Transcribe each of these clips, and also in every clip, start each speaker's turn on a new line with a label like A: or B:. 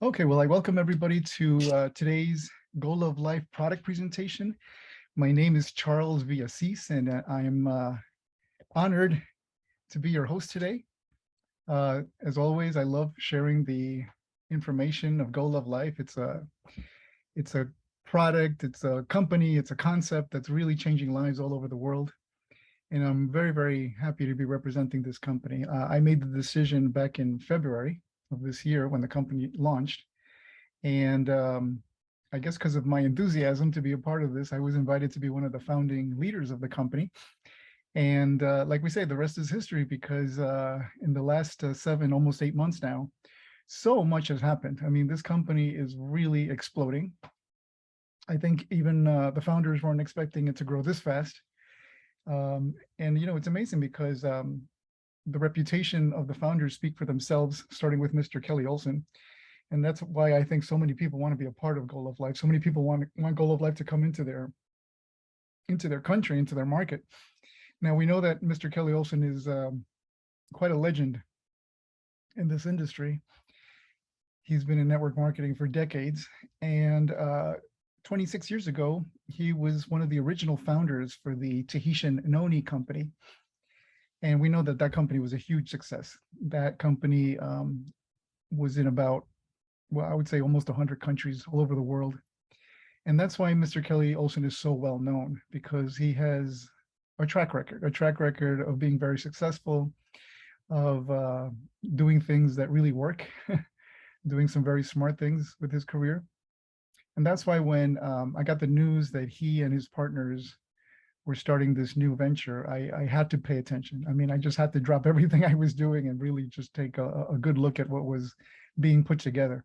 A: Okay, well, I welcome everybody to today's Goal of Life product presentation. My name is Charles Villacis, and I am honored to be your host today. As always, I love sharing the information of Goal of Life. It's a product, it's a company, it's a concept that's really changing lives all over the world. And I'm very, very happy to be representing this company. I made the decision back in February of this year when the company launched. And I guess because of my enthusiasm to be a part of this, I was invited to be one of the founding leaders of the company. And like we say, the rest is history because in the last 7, almost 8 months now, so much has happened. I mean, this company is really exploding. I think even the founders weren't expecting it to grow this fast. And, you know, it's amazing because the reputation of the founders speak for themselves, starting with Mr. Kelly Olson. And that's why I think so many people want to be a part of Goal of Life. So many people want Goal of Life to come into their country, into their market. Now, we know that Mr. Kelly Olson is quite a legend in this industry. He's been in network marketing for decades. And 26 years ago, he was one of the original founders for the Tahitian Noni company. And we know that that company was a huge success. That company was in about, well, I would say almost 100 countries all over the world. And that's why Mr. Kelly Olson is so well known, because he has a track record of being very successful, of doing things that really work, doing some very smart things with his career. And that's why when I got the news that he and his partners were starting this new venture, I had to pay attention. I mean, I just had to drop everything I was doing and really just take a good look at what was being put together.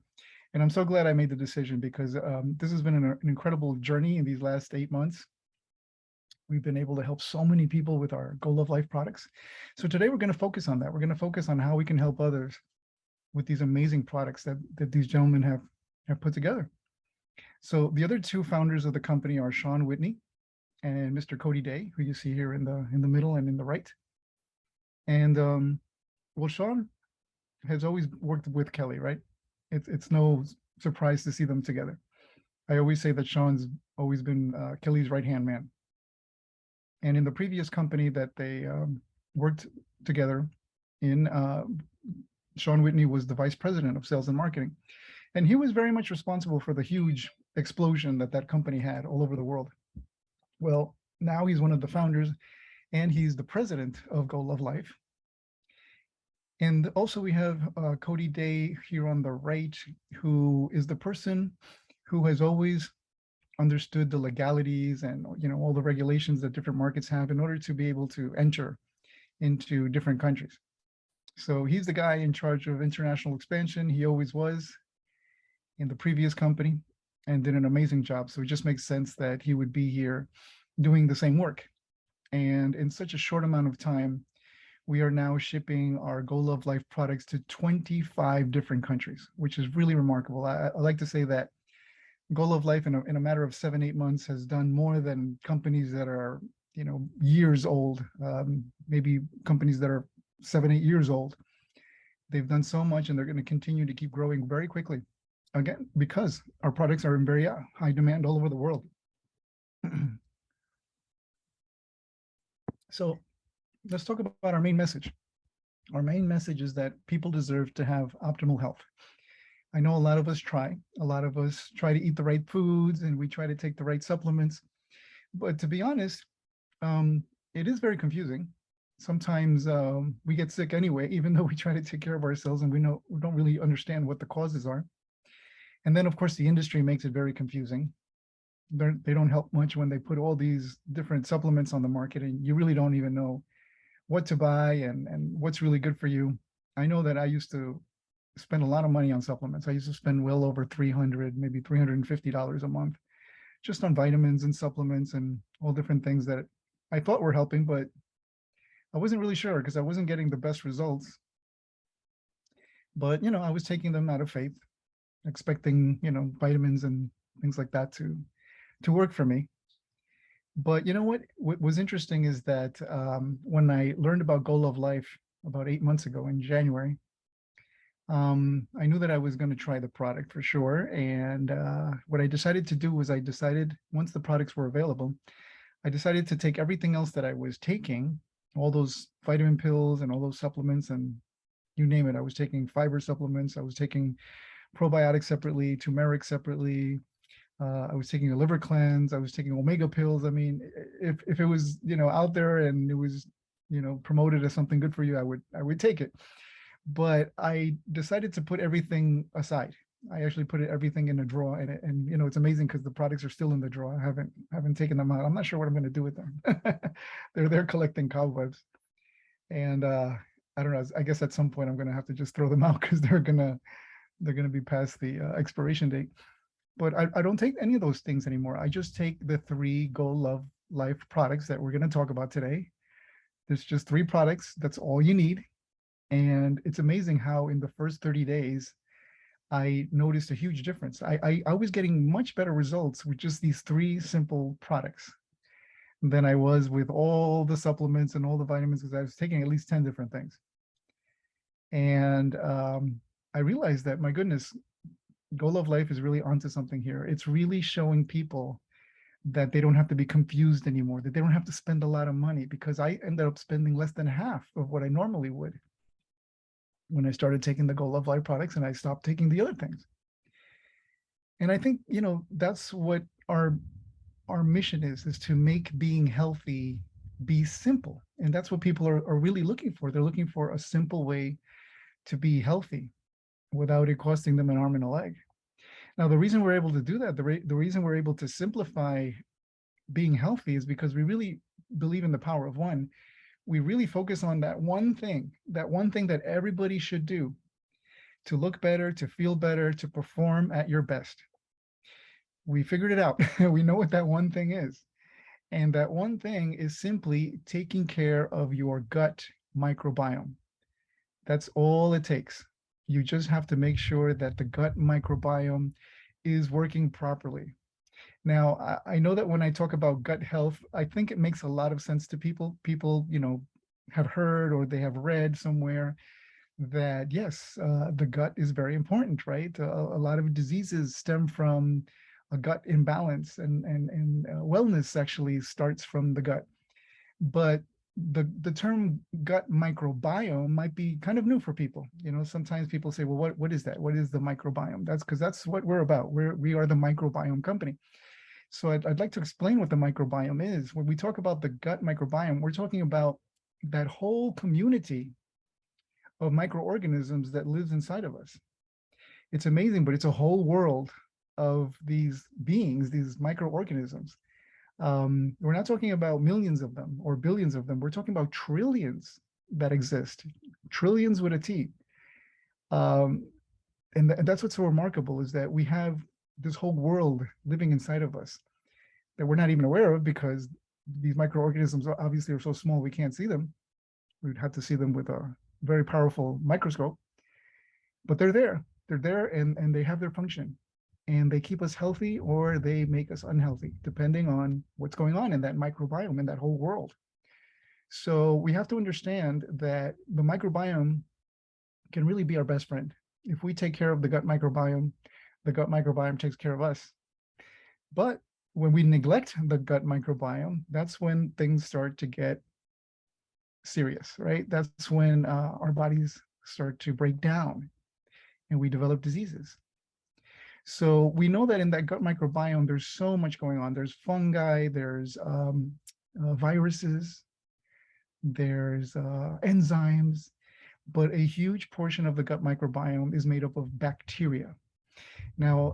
A: And I'm so glad I made the decision because this has been an incredible journey in these last 8 months. We've been able to help so many people with our Goal of Life products. So today we're going to focus on that. We're going to focus on how we can help others with these amazing products that these gentlemen have put together. So the other two founders of the company are Sean Whitney and Mr. Cody Day, who you see here in the middle and in the right. And well, Sean has always worked with Kelly, right? It's no surprise to see them together. I always say that Sean's always been Kelly's right-hand man. And in the previous company that they worked together in, Sean Whitney was the vice president of sales and marketing. And he was very much responsible for the huge explosion that company had all over the world. Well, now he's one of the founders and he's the president of Goal of Life. And also we have Cody Day here on the right, who is the person who has always understood the legalities and, you know, all the regulations that different markets have in order to be able to enter into different countries. So he's the guy in charge of international expansion. He always was in the previous company and did an amazing job. So it just makes sense that he would be here doing the same work. And in such a short amount of time, we are now shipping our Goal of Life products to 25 different countries, which is really remarkable. I like to say that Goal of Life in a matter of 7-8 months has done more than companies that are, you know, years old, maybe companies that are 7-8 years old. They've done so much and they're going to continue to keep growing very quickly. Again, because our products are in very high demand all over the world. So let's talk about our main message. Our main message is that people deserve to have optimal health. I know a lot of us try to eat the right foods and we try to take the right supplements. But to be honest, it is very confusing. Sometimes we get sick anyway, even though we try to take care of ourselves and we don't really understand what the causes are. And then, of course, the industry makes it very confusing. They don't help much when they put all these different supplements on the market and you really don't even know what to buy and what's really good for you. I know that I used to spend a lot of money on supplements. I used to spend well over $300, maybe $350 a month just on vitamins and supplements and all different things that I thought were helping, but I wasn't really sure because I wasn't getting the best results. But, you know, I was taking them out of faith, expecting, you know, vitamins and things like that to work for me. But you know what was interesting is that when I learned about Goal of Life about 8 months ago in January, I knew that I was going to try the product for sure. And what I decided to do was once the products were available, I decided to take everything else that I was taking, all those vitamin pills and all those supplements and you name it. I was taking fiber supplements. I was taking probiotics separately, turmeric separately. I was taking a liver cleanse. I was taking omega pills. I mean, if it was out there and it was promoted as something good for you, I would take it. But I decided to put everything aside. I actually put everything in a drawer, and it's amazing because the products are still in the drawer. I haven't taken them out. I'm not sure what I'm going to do with them. They're collecting cobwebs, and I don't know. I guess at some point I'm going to have to just throw them out because they're gonna be past the expiration date. But I don't take any of those things anymore. I just take the three Go Love Life products that we're going to talk about today. There's just three products. That's all you need. And it's amazing how in the first 30 days, I noticed a huge difference. I was getting much better results with just these three simple products than I was with all the supplements and all the vitamins because I was taking at least 10 different things. And I realized that, my goodness, Go Love Life is really onto something here. It's really showing people that they don't have to be confused anymore, that they don't have to spend a lot of money, because I ended up spending less than half of what I normally would when I started taking the Go Love Life products and I stopped taking the other things. And I think, that's what our mission is to make being healthy be simple. And that's what people are really looking for. They're looking for a simple way to be healthy without it costing them an arm and a leg. Now, the reason we're able to do that, the reason we're able to simplify being healthy is because we really believe in the power of one. We really focus on that one thing that everybody should do to look better, to feel better, to perform at your best. We figured it out. We know what that one thing is. And that one thing is simply taking care of your gut microbiome. That's all it takes. You just have to make sure that the gut microbiome is working properly. Now, I know that when I talk about gut health, I think it makes a lot of sense to people. People, have heard or they have read somewhere that yes, the gut is very important, right? A lot of diseases stem from a gut imbalance, and wellness actually starts from the gut. But the term gut microbiome might be kind of new for people. Sometimes people say, well, what is that? What is the microbiome? That's because that's what we're about. We are the microbiome company. So I'd like to explain what the microbiome is. When we talk about the gut microbiome, we're talking about that whole community of microorganisms that lives inside of us. It's amazing, but it's a whole world of these beings, these microorganisms. We're not talking about millions of them or billions of them. We're talking about trillions that exist, trillions with a T. And that's what's so remarkable, is that we have this whole world living inside of us that we're not even aware of, because these microorganisms obviously are so small we can't see them. We'd have to see them with a very powerful microscope. But they're there. They're there, and they have their function. And they keep us healthy or they make us unhealthy, depending on what's going on in that microbiome, in that whole world. So we have to understand that the microbiome can really be our best friend. If we take care of the gut microbiome takes care of us. But when we neglect the gut microbiome, that's when things start to get serious, right? That's when our bodies start to break down and we develop diseases. So we know that in that gut microbiome, there's so much going on. There's fungi, there's viruses, there's enzymes, but a huge portion of the gut microbiome is made up of bacteria. Now,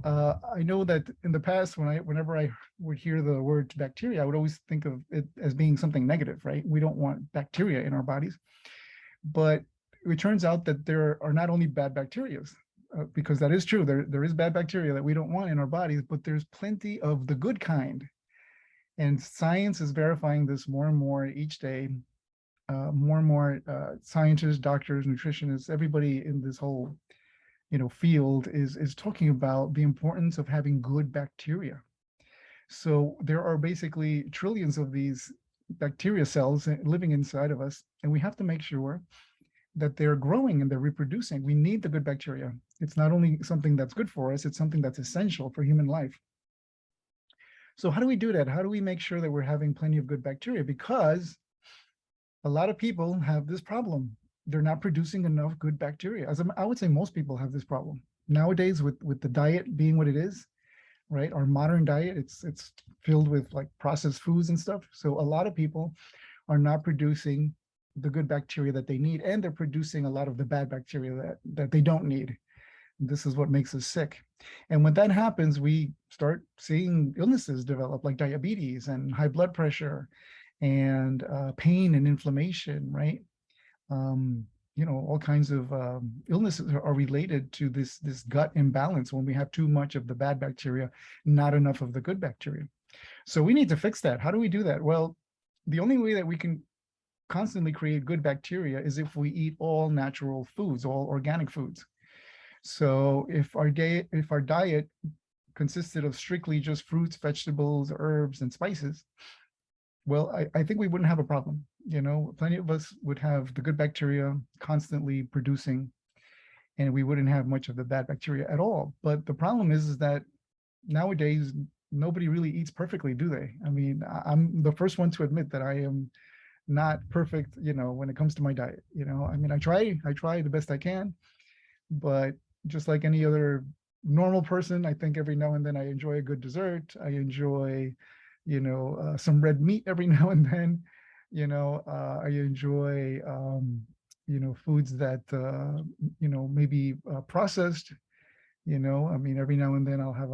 A: I know that in the past, whenever I would hear the word bacteria, I would always think of it as being something negative, right? We don't want bacteria in our bodies. But it turns out that there are not only bad bacteria, because that is true. There is bad bacteria that we don't want in our bodies, but there's plenty of the good kind. And science is verifying this more and more each day. More and more scientists, doctors, nutritionists, everybody in this whole field is talking about the importance of having good bacteria. So there are basically trillions of these bacteria cells living inside of us, and we have to make sure that they're growing and they're reproducing. We need the good bacteria. It's not only something that's good for us, it's something that's essential for human life. So how do we do that? How do we make sure that we're having plenty of good bacteria? Because a lot of people have this problem. They're not producing enough good bacteria. I would say most people have this problem. Nowadays, with the diet being what it is, right? Our modern diet, it's filled with like processed foods and stuff. So a lot of people are not producing the good bacteria that they need, and they're producing a lot of the bad bacteria that they don't need. This is what makes us sick. And when that happens, we start seeing illnesses develop like diabetes and high blood pressure and pain and inflammation, right? Um, all kinds of illnesses are related to this gut imbalance when we have too much of the bad bacteria, not enough of the good bacteria. So we need to fix that. How do we do that? Well, the only way that we can constantly create good bacteria is if we eat all natural foods, all organic foods. So if our diet consisted of strictly just fruits, vegetables, herbs, and spices, well, I think we wouldn't have a problem. Plenty of us would have the good bacteria constantly producing, and we wouldn't have much of the bad bacteria at all. But the problem is that nowadays, nobody really eats perfectly, do they? I mean, I'm the first one to admit that I am not perfect, when it comes to my diet. I mean, I try the best I can, but just like any other normal person, I think every now and then I enjoy a good dessert. I enjoy, some red meat every now and then. I enjoy, foods that, maybe processed. I mean, every now and then I'll have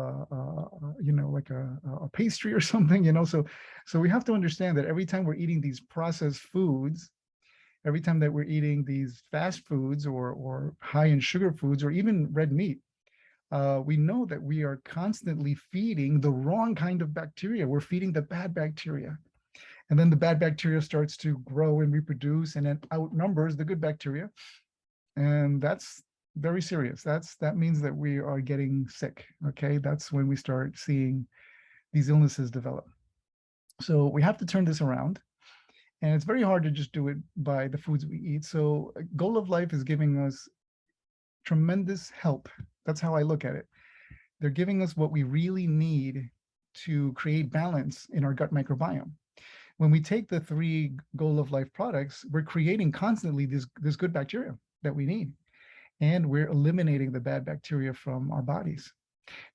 A: like a pastry or something. So we have to understand that every time we're eating these processed foods, every time that we're eating these fast foods or high in sugar foods or even red meat, we know that we are constantly feeding the wrong kind of bacteria. We're feeding the bad bacteria. And then the bad bacteria starts to grow and reproduce and then outnumbers the good bacteria. And that's very serious. That means that we are getting sick. Okay. That's when we start seeing these illnesses develop. So we have to turn this around. And it's very hard to just do it by the foods we eat. So Goal of Life is giving us tremendous help. That's how I look at it. They're giving us what we really need to create balance in our gut microbiome. When we take the 3 Goal of Life products, we're creating constantly this good bacteria that we need. And we're eliminating the bad bacteria from our bodies.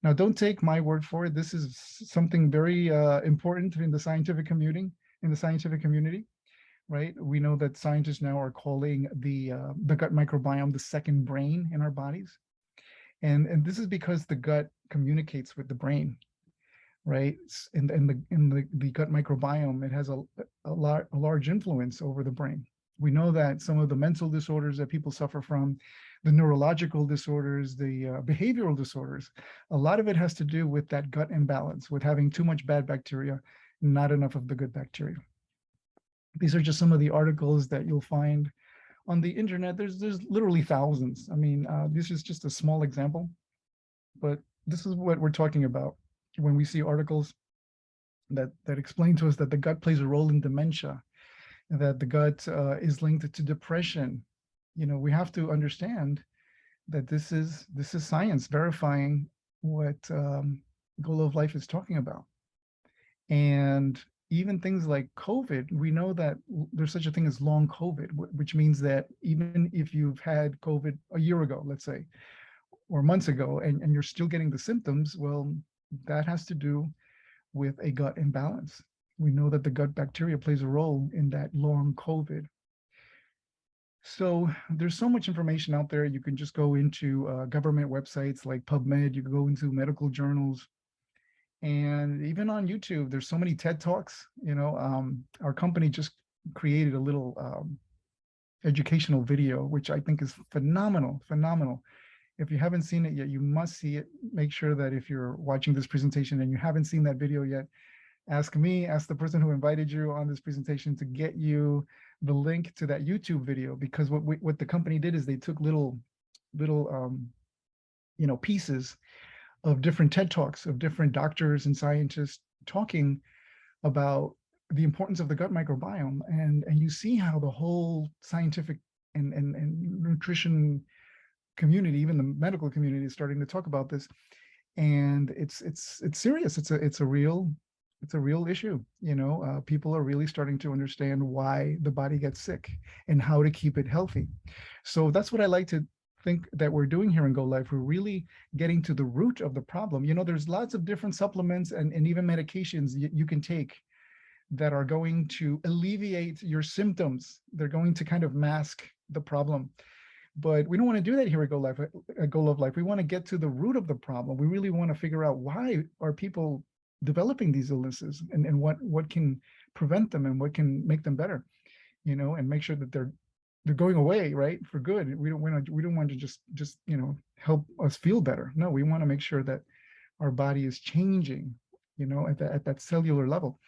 A: Now, don't take my word for it. This is something very important in the scientific community, right? We know that scientists now are calling the gut microbiome the second brain in our bodies. And this is because the gut communicates with the brain, right? In the gut microbiome, it has a large influence over the brain. We know that some of the mental disorders that people suffer from, the neurological disorders, the behavioral disorders, a lot of it has to do with that gut imbalance, with having too much bad bacteria, not enough of the good bacteria. These are just some of the articles that you'll find on the internet. There's literally thousands. I mean, this is just a small example, but this is what we're talking about when we see articles that explain to us that the gut plays a role in dementia, that the gut is linked to depression. We have to understand that this is science verifying what Goal of Life is talking about. And even things like COVID, we know that there's such a thing as long COVID, which means that even if you've had COVID a year ago, let's say, or months ago, and you're still getting the symptoms, well, that has to do with a gut imbalance. We know that the gut bacteria plays a role in that long COVID. So there's so much information out there. You can just go into government websites like PubMed, you can go into medical journals, and even on YouTube, there's so many TED Talks. Our company just created a little educational video, which I think is phenomenal. If you haven't seen it yet, you must see it. Make sure that if you're watching this presentation and you haven't seen that video yet, ask me, ask the person who invited you on this presentation to get you the link to that YouTube video, because what the company did is they took little pieces of different TED Talks of different doctors and scientists talking about the importance of the gut microbiome, and you see how the whole scientific and nutrition community, even the medical community, is starting to talk about this, and it's serious. It's a real issue. People are really starting to understand why the body gets sick and how to keep it healthy. So that's what I like to think that we're doing here in Go Life. We're really getting to the root of the problem. There's lots of different supplements and even medications you can take that are going to alleviate your symptoms. They're going to kind of mask the problem. But we don't want to do that here at Go Life, at Go Love Life. We want to get to the root of the problem. We really want to figure out, why are people developing these illnesses, and what can prevent them and what can make them better, and make sure that they're going away, right, for good. We don't want to just help us feel better. No, we want to make sure that our body is changing, at that cellular level.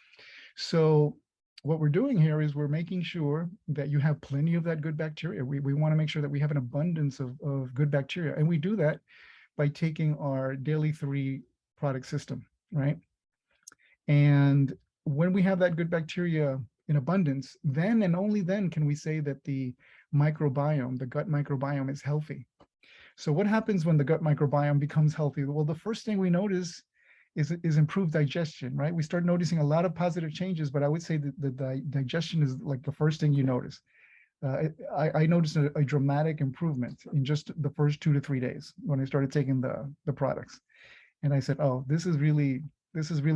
A: So what we're doing here is we're making sure that you have plenty of that good bacteria. We want to make sure that we have an abundance of good bacteria. And we do that by taking our daily 3 product system, right? And when we have that good bacteria in abundance, then and only then can we say that the microbiome, the gut microbiome, is healthy. So what happens when the gut microbiome becomes healthy? Well, the first thing we notice is improved digestion, right? We start noticing a lot of positive changes, but I would say that the digestion is like the first thing you notice. I noticed a dramatic improvement in just the first 2 to 3 days when I started taking the products. And I said, oh, this is really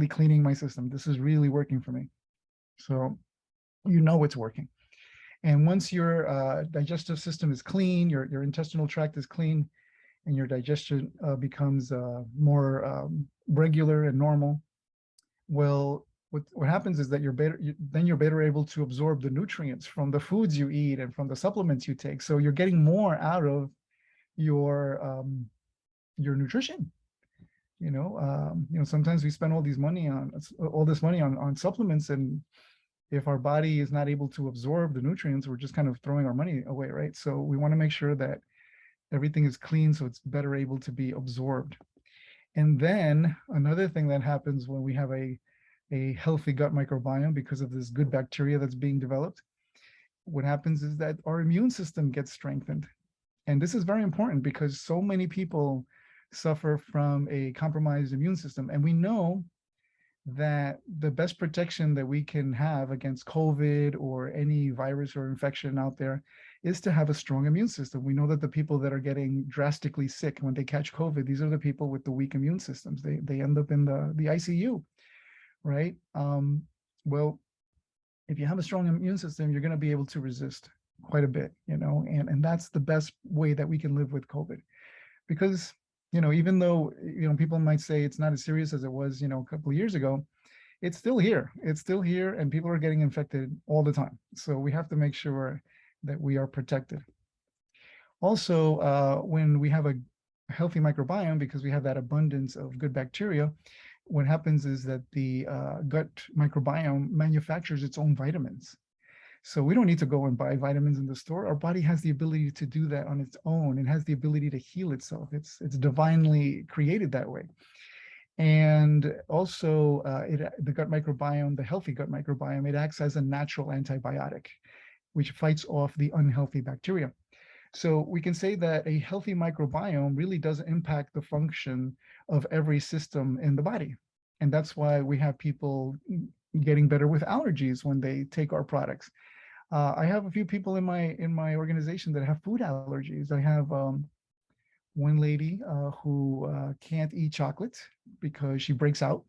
A: cleaning my system. This is really working for me. So it's working. And once your digestive system is clean, your intestinal tract is clean, and your digestion becomes more regular and normal, well, what happens is that you're better able to absorb the nutrients from the foods you eat and from the supplements you take. So you're getting more out of your nutrition. Sometimes we spend all this money on supplements, and if our body is not able to absorb the nutrients, we're just kind of throwing our money away, right? So we want to make sure that everything is clean, so it's better able to be absorbed. And then another thing that happens when we have a healthy gut microbiome, because of this good bacteria that's being developed, what happens is that our immune system gets strengthened. And this is very important because so many people suffer from a compromised immune system. And we know that the best protection that we can have against COVID or any virus or infection out there is to have a strong immune system. We know that the people that are getting drastically sick when they catch COVID, these are the people with the weak immune systems. They end up in the ICU, right? Well, if you have a strong immune system, you're going to be able to resist quite a bit, and that's the best way that we can live with COVID. Because even though people might say it's not as serious as it was a couple of years ago, it's still here. And people are getting infected all the time. So we have to make sure that we are protected. Also, when we have a healthy microbiome, because we have that abundance of good bacteria, what happens is that the gut microbiome manufactures its own vitamins. So we don't need to go and buy vitamins in the store. Our body has the ability to do that on its own. It has the ability to heal itself. It's divinely created that way. And also, the gut microbiome, the healthy gut microbiome, it acts as a natural antibiotic, which fights off the unhealthy bacteria. So we can say that a healthy microbiome really does impact the function of every system in the body. And that's why we have people getting better with allergies when they take our products. I have a few people in my organization that have food allergies. I have one lady who can't eat chocolate because she breaks out.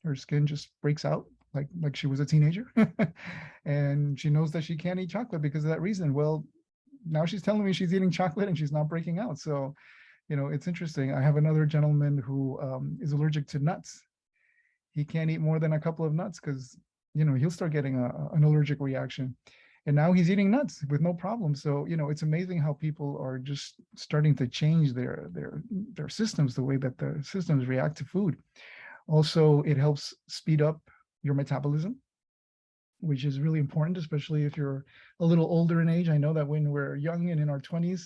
A: Her skin just breaks out like she was a teenager. And she knows that she can't eat chocolate because of that reason. Well, now she's telling me she's eating chocolate and she's not breaking out. So, it's interesting. I have another gentleman who is allergic to nuts. He can't eat more than a couple of nuts because, he'll start getting an allergic reaction. And now he's eating nuts with no problem. So, it's amazing how people are just starting to change their systems, the way that the systems react to food. Also, it helps speed up your metabolism, which is really important, especially if you're a little older in age. I know that when we're young and in our 20s,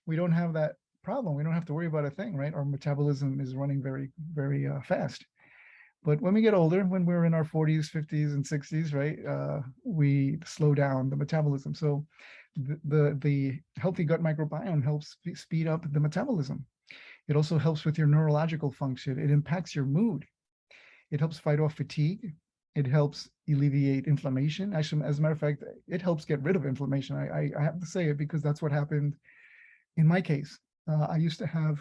A: we don't have that problem. We don't have to worry about a thing, right? Our metabolism is running very, very fast. But when we get older, when we're in our 40s, 50s, and 60s, right, we slow down the metabolism. So the healthy gut microbiome helps speed up the metabolism. It also helps with your neurological function. It impacts your mood. It helps fight off fatigue. It helps alleviate inflammation. Actually, as a matter of fact, it helps get rid of inflammation. I have to say it because that's what happened in my case. I used to have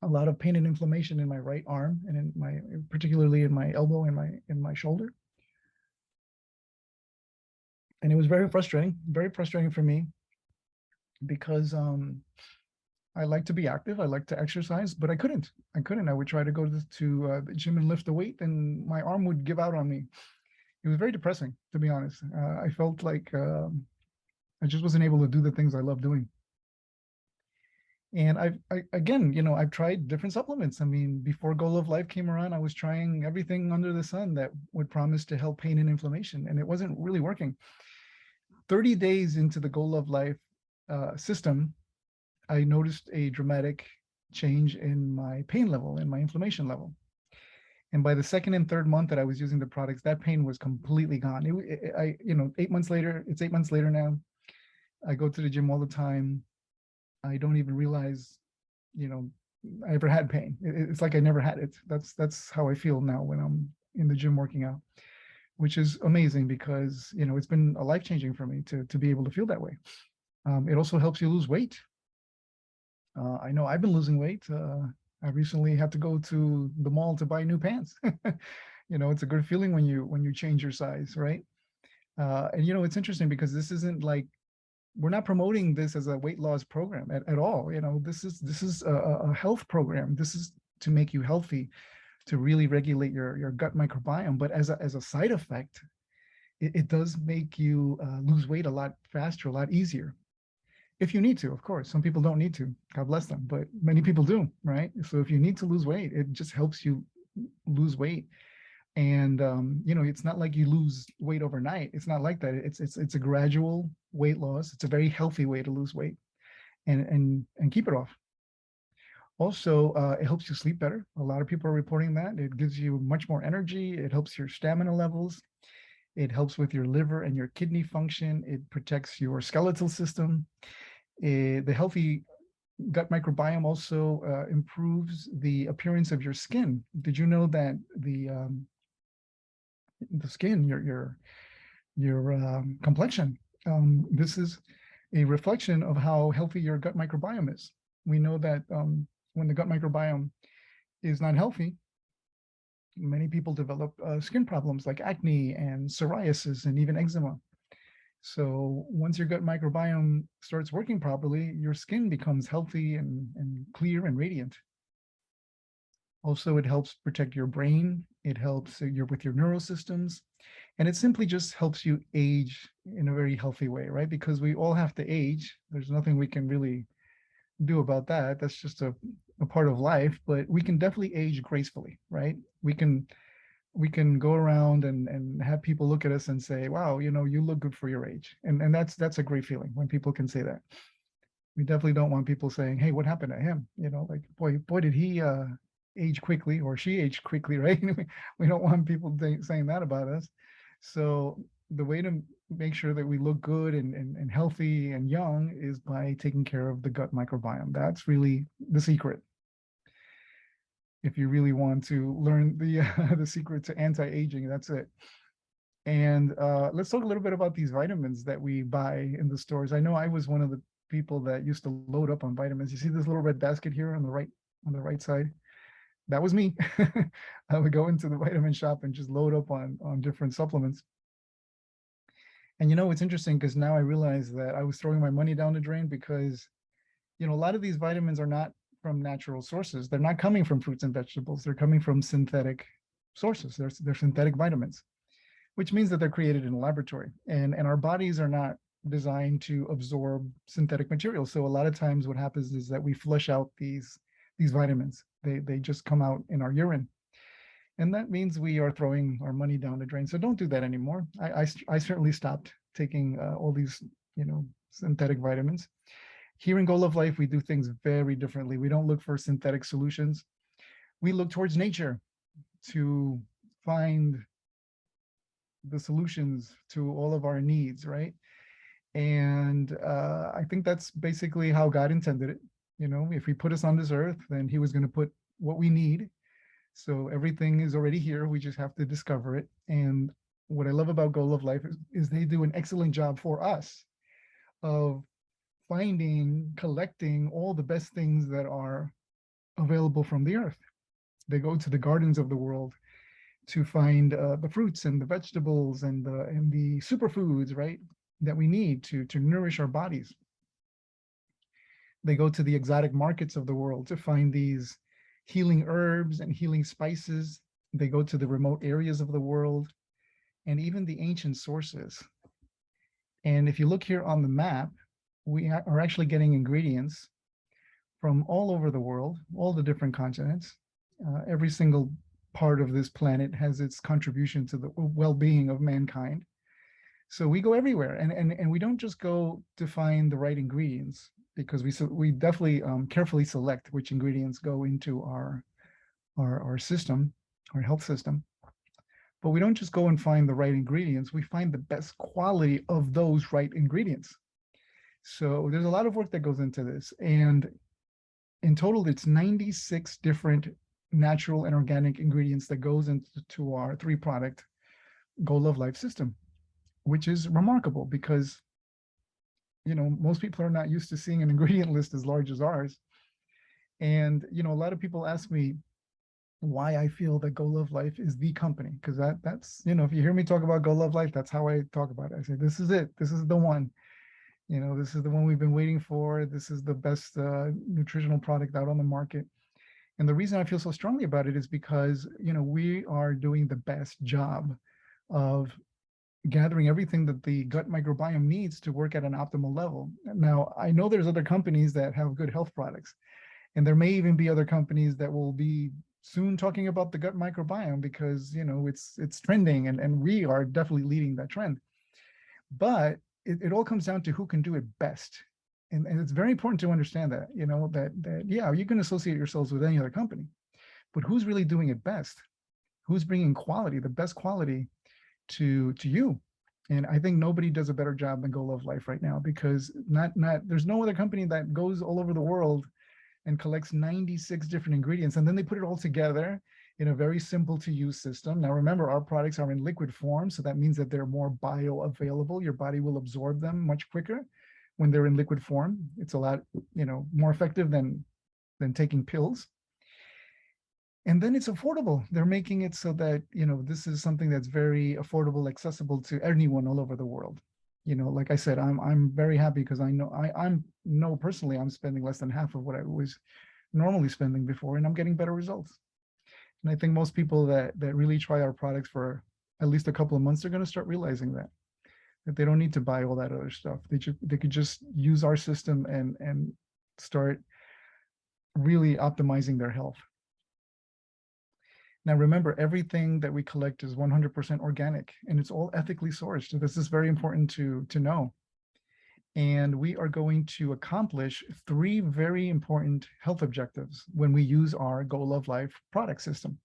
A: a lot of pain and inflammation in my right arm and in my, particularly in my elbow and my shoulder. And it was very frustrating for me because I like to be active. I like to exercise, but I couldn't. I would try to go to the gym and lift a weight, and my arm would give out on me. It was very depressing, to be honest. I felt like I just wasn't able to do the things I love doing. And again, I've tried different supplements. I mean, before Goal of Life came around, I was trying everything under the sun that would promise to help pain and inflammation, and it wasn't really working. 30 days into the Goal of Life system, I noticed a dramatic change in my pain level and my inflammation level. And by the second and third month that I was using the products, that pain was completely gone. 8 months later, it's 8 months later now. I go to the gym all the time. I don't even realize, I ever had pain. It's like I never had it. That's how I feel now when I'm in the gym working out, which is amazing because, it's been a life-changing for me to be able to feel that way. It also helps you lose weight. I know I've been losing weight. I recently had to go to the mall to buy new pants. It's a good feeling when you change your size, right? And it's interesting because this isn't like, we're not promoting this as a weight loss program at all. This is a health program. This is to make you healthy, to really regulate your gut microbiome. But as a side effect, it does make you lose weight a lot faster, a lot easier. If you need to, of course. Some people don't need to, God bless them, but many people do, right? So if you need to lose weight, it just helps you lose weight. And it's not like you lose weight overnight. It's not like that. It's a gradual weight loss. It's a very healthy way to lose weight and keep it off. Also, it helps you sleep better. A lot of people are reporting that. It gives you much more energy. It helps your stamina levels. It helps with your liver and your kidney function. It protects your skeletal system. The healthy gut microbiome also improves the appearance of your skin. Did you know that the skin, your complexion, this is a reflection of how healthy your gut microbiome is. We know that when the gut microbiome is not healthy, many people develop skin problems like acne and psoriasis and even eczema. So once your gut microbiome starts working properly, your skin becomes healthy and clear and radiant. Also, it helps protect your brain. It helps with your neural systems. And it simply just helps you age in a very healthy way, right? Because we all have to age. There's nothing we can really do about that. That's just a part of life, but we can definitely age gracefully, right? We can go around and have people look at us and say, wow, you look good for your age. And that's a great feeling when people can say that. We definitely don't want people saying, hey, what happened to him? Like, boy, did he age quickly, or she aged quickly, right? We don't want people saying that about us. So the way to make sure that we look good and healthy and young is by taking care of the gut microbiome. That's really the secret. If you really want to learn the secret to anti-aging, that's it. And let's talk a little bit about these vitamins that we buy in the stores. I know I was one of the people that used to load up on vitamins. You see this little red basket here on the right side? That was me. I would go into the vitamin shop and just load up on different supplements. And it's interesting because now I realize that I was throwing my money down the drain because a lot of these vitamins are not from natural sources. They're not coming from fruits and vegetables. They're coming from synthetic sources. They're synthetic vitamins, which means that they're created in a laboratory. And our bodies are not designed to absorb synthetic materials. So a lot of times what happens is that we flush out these vitamins. They just come out in our urine. And that means we are throwing our money down the drain. So don't do that anymore. I certainly stopped taking all these, synthetic vitamins. Here in Goal of Life, we do things very differently. We don't look for synthetic solutions. We look towards nature. to find the solutions to all of our needs, right? And I think that's basically how God intended it. You know, if he put us on this earth, then he was going to put what we need. So everything is already here. We just have to discover it. And what I love about Goal of Life is they do an excellent job for us of finding, collecting all the best things that are available from the earth. They go to the gardens of the world to find the fruits and the vegetables and the superfoods, right, that we need to nourish our bodies. They go to the exotic markets of the world to find these healing herbs and healing spices. They go to the remote areas of the world and even the ancient sources. And if you look here on the map, we are actually getting ingredients from all over the world, all the different continents. Every single part of this planet has its contribution to the well-being of mankind. So we go everywhere, and we don't just go to find the right ingredients, because we definitely carefully select which ingredients go into our system, our health system. But we don't just go and find the right ingredients, we find the best quality of those right ingredients. So there's a lot of work that goes into this. And in total, it's 96 different natural and organic ingredients that goes into our 3-product Goal of Life system, which is remarkable because, you know, most people are not used to seeing an ingredient list as large as ours. And, you know, a lot of people ask me why I feel that Goal of Life is the company, because that's, you know, if you hear me talk about Goal of Life, that's how I talk about it. I say, this is it. This is the one. You know, this is the one we've been waiting for. This is the best nutritional product out on the market. And the reason I feel so strongly about it is because, you know, we are doing the best job of gathering everything that the gut microbiome needs to work at an optimal level. Now, I know there's other companies that have good health products, and there may even be other companies that will be soon talking about the gut microbiome because, you know, it's trending, and we are definitely leading that trend. But it all comes down to who can do it best. And it's very important to understand that, you know, that yeah, you can associate yourselves with any other company, but who's really doing it best? Who's bringing quality, the best quality to you? And I think nobody does a better job than Goal of Life right now, because there's no other company that goes all over the world and collects 96 different ingredients, and then they put it all together in a very simple to use system. Now, remember, our products are in liquid form, so that means that they're more bioavailable. Your body will absorb them much quicker when they're in liquid form. It's a lot, you know, more effective than taking pills. And then it's affordable. They're making it so that, you know, this is something that's very affordable, accessible to anyone all over the world. You know, like I said, I'm very happy because I know personally I'm spending less than half of what I was normally spending before, and I'm getting better results. And I think most people that really try our products for at least a couple of months are going to start realizing that they don't need to buy all that other stuff. They could just use our system and start really optimizing their health. Now, remember, everything that we collect is 100% organic, and it's all ethically sourced. So this is very important to know. And we are going to accomplish 3 very important health objectives when we use our Goal of Life product system.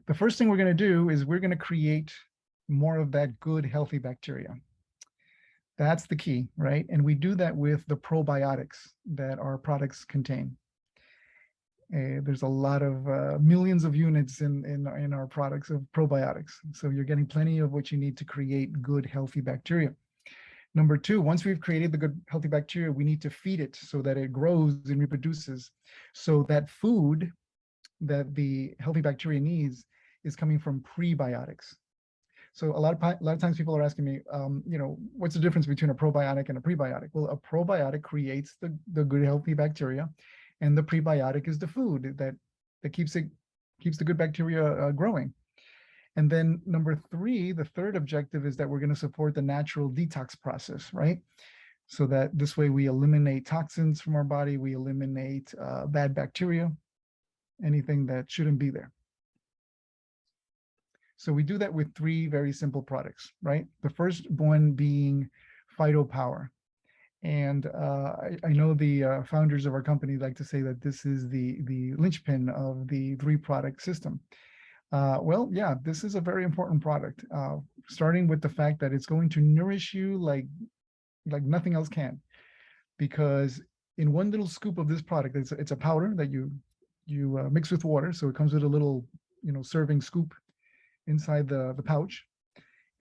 A: The first thing we're going to do is we're going to create more of that good, healthy bacteria. That's the key, right? And we do that with the probiotics that our products contain. There's a lot of millions of units in our products of probiotics. So you're getting plenty of what you need to create good, healthy bacteria. Number 2, once we've created the good, healthy bacteria, we need to feed it so that it grows and reproduces. So that food that the healthy bacteria needs is coming from prebiotics. So a lot of times people are asking me, you know, what's the difference between a probiotic and a prebiotic? Well, a probiotic creates the good, healthy bacteria, and the prebiotic is the food that keeps the good bacteria growing. And then number 3, the third objective is that we're going to support the natural detox process, right? So that this way we eliminate toxins from our body, we eliminate bad bacteria, anything that shouldn't be there. So we do that with 3 very simple products, right? The first one being PhytoPower. And I know the founders of our company like to say that this is the linchpin of the 3-product system. Well, yeah, this is a very important product, starting with the fact that it's going to nourish you like nothing else can, because in one little scoop of this product, it's a powder that you mix with water. So it comes with a little, serving scoop inside the pouch,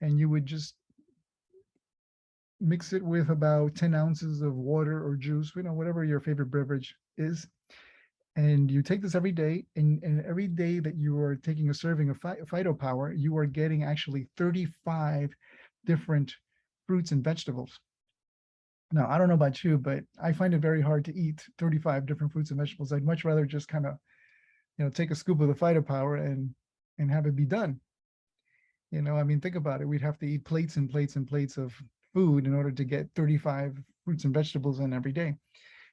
A: and you would just mix it with about 10 ounces of water or juice, whatever your favorite beverage is. And you take this every day, and every day that you are taking a serving of phytopower, you are getting actually 35 different fruits and vegetables. Now, I don't know about you, but I find it very hard to eat 35 different fruits and vegetables. I'd much rather just kind of, take a scoop of the phytopower and have it be done. I mean, think about it. We'd have to eat plates and plates and plates of food in order to get 35 fruits and vegetables in every day.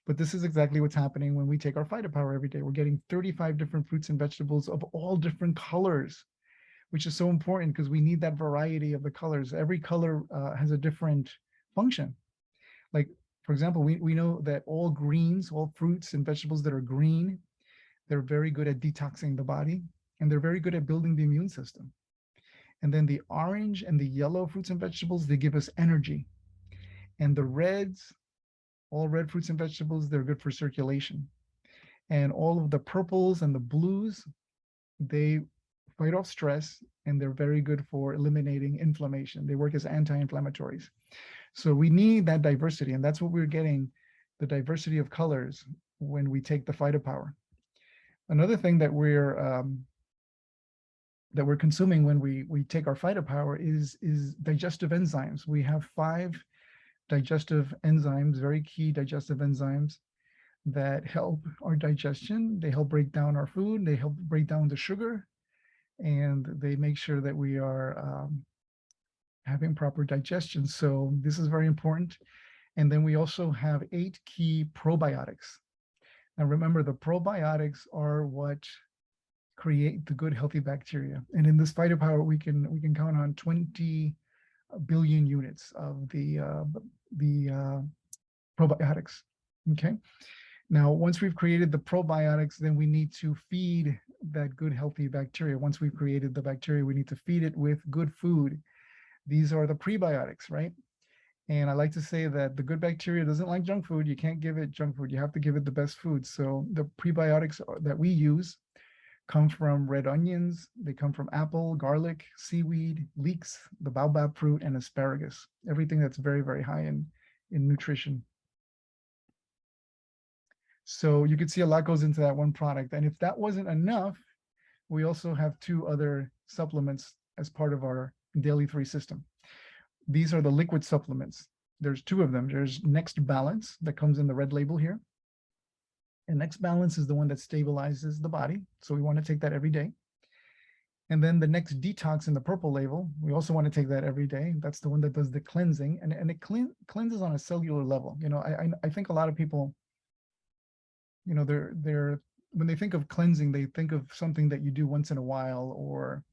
A: But this is exactly what's happening when we take our phytopower every day. We're getting 35 different fruits and vegetables of all different colors, which is so important because we need that variety of the colors. Every color has a different function. Like, for example, we know that all greens, all fruits and vegetables that are green, they're very good at detoxing the body, and they're very good at building the immune system. And then the orange and the yellow fruits and vegetables, they give us energy. And the reds, all red fruits and vegetables, they're good for circulation. And all of the purples and the blues, they fight off stress, and they're very good for eliminating inflammation. They work as anti-inflammatories. So we need that diversity, and that's what we're getting, the diversity of colors when we take the phytopower. Another thing that we're consuming when we take our phytopower is digestive enzymes. We have 5 digestive enzymes, very key digestive enzymes that help our digestion. They help break down our food. They help break down the sugar, and they make sure that we are having proper digestion. So this is very important. And then we also have 8 key probiotics. Now remember, the probiotics are what create the good healthy bacteria. And in this phytopower, we can count on 20 billion units of the probiotics. Okay. Now, once we've created the probiotics, then we need to feed that good healthy bacteria. Once we've created the bacteria, we need to feed it with good food. These are the prebiotics, right? And I like to say that the good bacteria doesn't like junk food. You can't give it junk food. You have to give it the best food. So the prebiotics that we use come from red onions. They come from apple, garlic, seaweed, leeks, the baobab fruit, and asparagus. Everything that's very, very high in nutrition. So you can see a lot goes into that one product. And if that wasn't enough, we also have 2 other supplements as part of our daily 3 system. These are the liquid supplements. There's 2 of them. There's Next Balance that comes in the red label here. And Next Balance is the one that stabilizes the body. So we want to take that every day. And then the Next Detox in the purple label, we also want to take that every day. That's the one that does the cleansing, and it cleanses on a cellular level. I think a lot of people, they're when they think of cleansing, they think of something that you do once in a while, or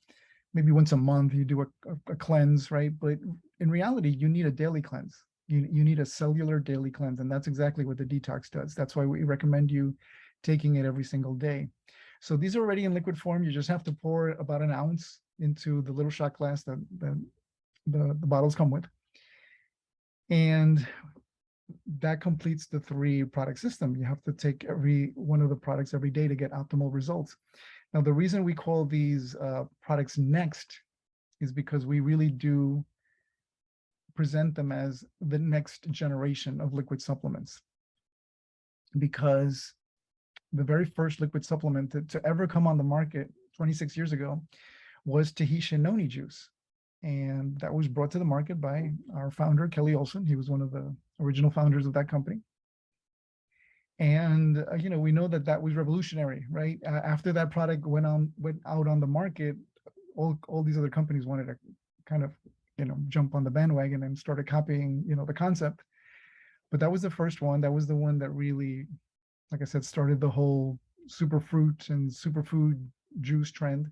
A: maybe once a month you do a cleanse, right? But in reality, you need a daily cleanse. You need a cellular daily cleanse, and that's exactly what the detox does. That's why we recommend you taking it every single day. So these are already in liquid form. You just have to pour about an ounce into the little shot glass that the bottles come with. And that completes the 3 product system. You have to take every one of the products every day to get optimal results. Now, the reason we call these products Next is because we really do present them as the next generation of liquid supplements. Because the very first liquid supplement to ever come on the market 26 years ago was Tahitian noni juice. And that was brought to the market by our founder, Kelly Olson. He was one of the original founders of that company. And we know that was revolutionary, right? After that product went out on the market, all these other companies wanted to kind of jump on the bandwagon and started copying the concept. But that was the first one. That was the one that really, like I said, started the whole superfruit and superfood juice trend.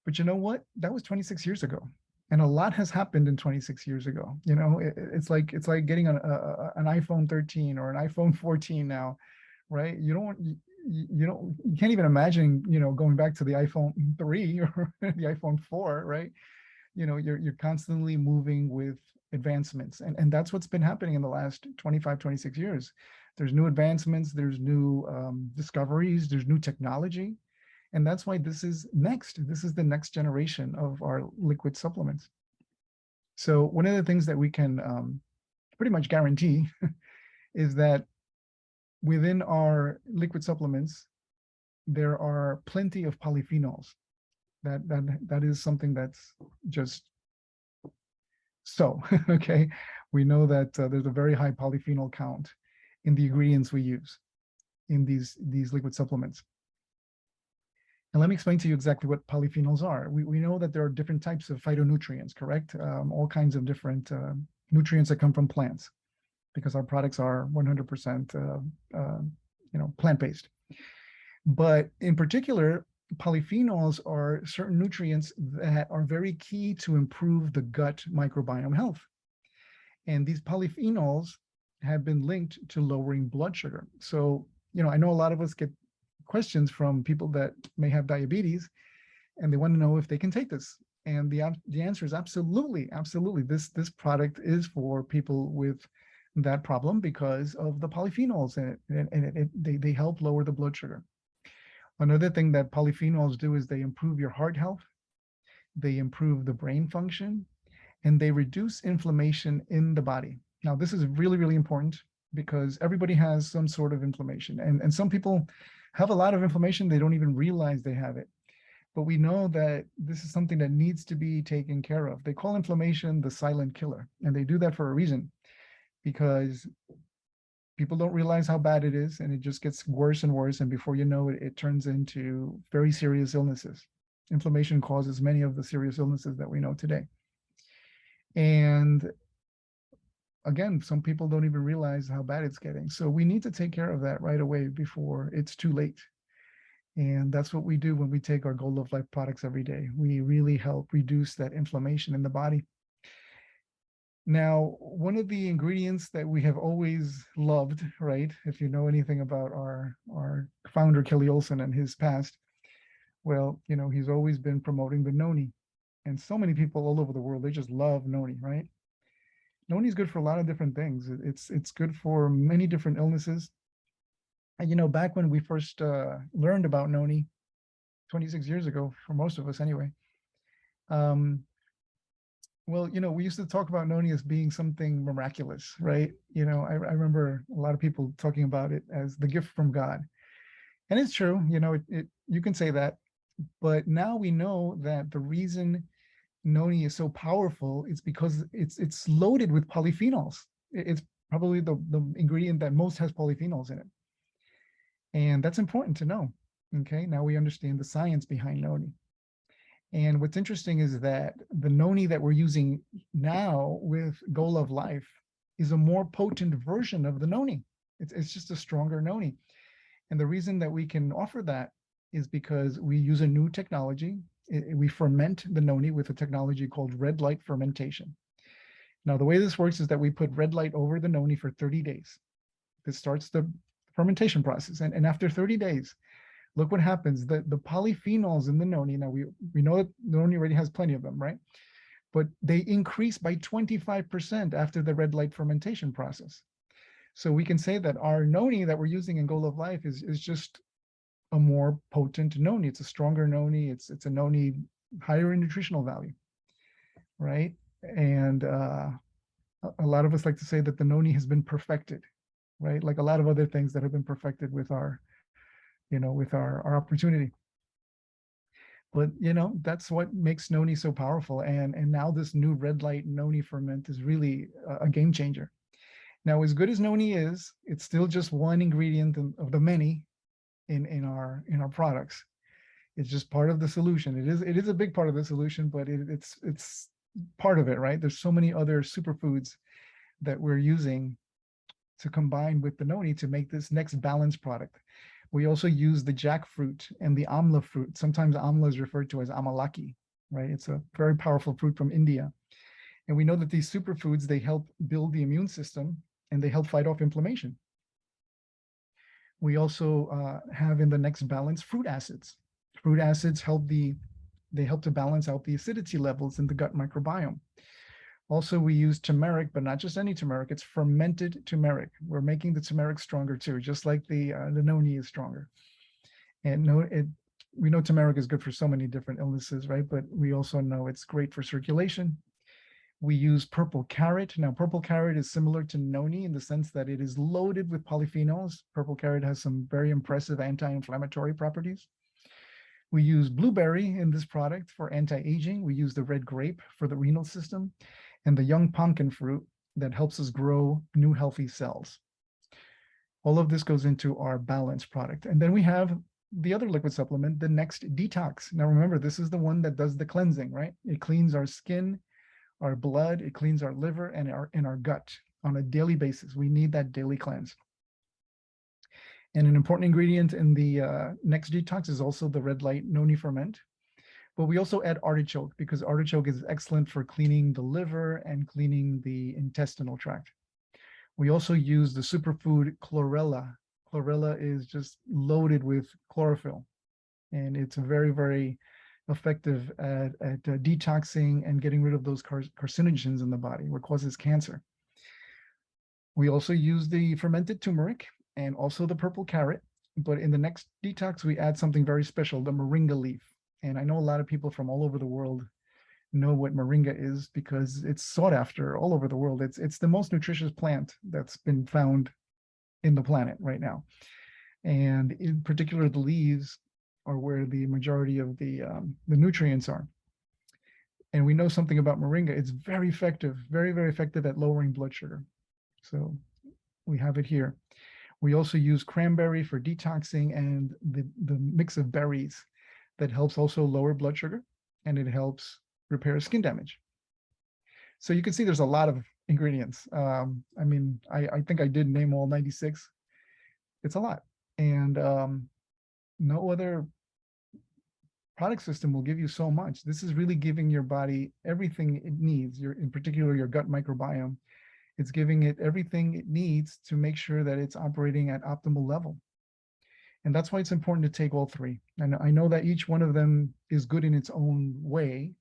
A: But you know what? That was 26 years ago. And a lot has happened in 26 years ago. It's like getting an iPhone 13 or an iPhone 14 now, right? You don't want, you can't even imagine, going back to the iPhone 3 or the iPhone 4, right? You're constantly moving with advancements, and that's what's been happening in the last 25, 26 years. There's new advancements, there's new discoveries, there's new technology, and that's why this is the next generation of our liquid supplements. So one of the things that we can pretty much guarantee is that within our liquid supplements, there are plenty of polyphenols. That is something that's just so, okay. We know that there's a very high polyphenol count in the ingredients we use in these liquid supplements. And let me explain to you exactly what polyphenols are. We know that there are different types of phytonutrients, correct? All kinds of different nutrients that come from plants, because our products are 100% plant-based. But in particular, polyphenols are certain nutrients that are very key to improve the gut microbiome health. And these polyphenols have been linked to lowering blood sugar. So, I know a lot of us get questions from people that may have diabetes, and they want to know if they can take this. And the answer is absolutely, absolutely. This product is for people with that problem because of the polyphenols in it, and they help lower the blood sugar. Another thing that polyphenols do is they improve your heart health, they improve the brain function, and they reduce inflammation in the body. Now, this is really, really important because everybody has some sort of inflammation, and some people have a lot of inflammation, they don't even realize they have it. But we know that this is something that needs to be taken care of. They call inflammation the silent killer, and they do that for a reason, because people don't realize how bad it is, and it just gets worse and worse, and before you know it, it turns into very serious illnesses. Inflammation causes many of the serious illnesses that we know today. And again, some people don't even realize how bad it's getting. So we need to take care of that right away before it's too late. And that's what we do when we take our Goal of Life products every day. We really help reduce that inflammation in the body. Now, one of the ingredients that we have always loved, right? If you know anything about our founder, Kelly Olson, and his past, well, he's always been promoting the noni. And so many people all over the world, they just love noni, right? Noni is good for a lot of different things. It's good for many different illnesses. And back when we first learned about noni 26 years ago, for most of us anyway, well, we used to talk about noni as being something miraculous, right? I remember a lot of people talking about it as the gift from God. And it's true, you can say that. But now we know that the reason noni is so powerful is because it's loaded with polyphenols. It's probably the ingredient that most has polyphenols in it. And that's important to know. Okay, now we understand the science behind noni. And what's interesting is that the noni that we're using now with Goal of Life is a more potent version of the noni. It's just a stronger noni. And the reason that we can offer that is because we use a new technology. We ferment the noni with a technology called red light fermentation. Now, the way this works is that we put red light over the noni for 30 days. This starts the fermentation process. And after 30 days, look what happens. The polyphenols in the noni, now we know that the noni already has plenty of them, right? But they increase by 25% after the red light fermentation process. So we can say that our noni that we're using in Goal of Life is just a more potent noni. It's a stronger noni. It's a noni higher in nutritional value, right? And a lot of us like to say that the noni has been perfected, right? Like a lot of other things that have been perfected with our, with our opportunity. But that's what makes noni so powerful. And now this new red light noni ferment is really a game changer. Now, as good as noni is, it's still just one ingredient of the many in our products. It's just part of the solution. It is a big part of the solution, but it's part of it, right? There's so many other superfoods that we're using to combine with the noni to make this next balanced product. We also use the jackfruit and the amla fruit. Sometimes amla is referred to as amalaki, right? It's a very powerful fruit from India. And we know that these superfoods, they help build the immune system and they help fight off inflammation. We also have in the next balance fruit acids. Fruit acids they help to balance out the acidity levels in the gut microbiome. Also, we use turmeric, but not just any turmeric, it's fermented turmeric. We're making the turmeric stronger too, just like the noni is stronger. And we know turmeric is good for so many different illnesses, right? But we also know it's great for circulation. We use purple carrot. Now, purple carrot is similar to noni in the sense that it is loaded with polyphenols. Purple carrot has some very impressive anti-inflammatory properties. We use blueberry in this product for anti-aging. We use the red grape for the renal system, and the young pumpkin fruit that helps us grow new healthy cells. All of this goes into our balance product. And then we have the other liquid supplement, the Next Detox. Now remember, this is the one that does the cleansing, right? It cleans our skin, our blood, it cleans our liver and our gut on a daily basis. We need that daily cleanse. And an important ingredient in the Next Detox is also the red light noni ferment. But we also add artichoke because artichoke is excellent for cleaning the liver and cleaning the intestinal tract. We also use the superfood chlorella. Chlorella is just loaded with chlorophyll, and it's very, very effective at detoxing and getting rid of those carcinogens in the body, what causes cancer. We also use the fermented turmeric and also the purple carrot, but in the Next Detox, we add something very special, the moringa leaf. And I know a lot of people from all over the world know what moringa is because it's sought after all over the world. It's the most nutritious plant that's been found in the planet right now. And in particular, the leaves are where the majority of the nutrients are. And we know something about moringa. It's very effective, very, very effective at lowering blood sugar. So we have it here. We also use cranberry for detoxing and the mix of berries that helps also lower blood sugar, and it helps repair skin damage. So you can see there's a lot of ingredients. I mean, I think I did name all 96. It's a lot. And no other product system will give you so much. This is really giving your body everything it needs, in particular your gut microbiome. It's giving it everything it needs to make sure that it's operating at optimal level. And that's why it's important to take all three. And I know that each one of them is good in its own way,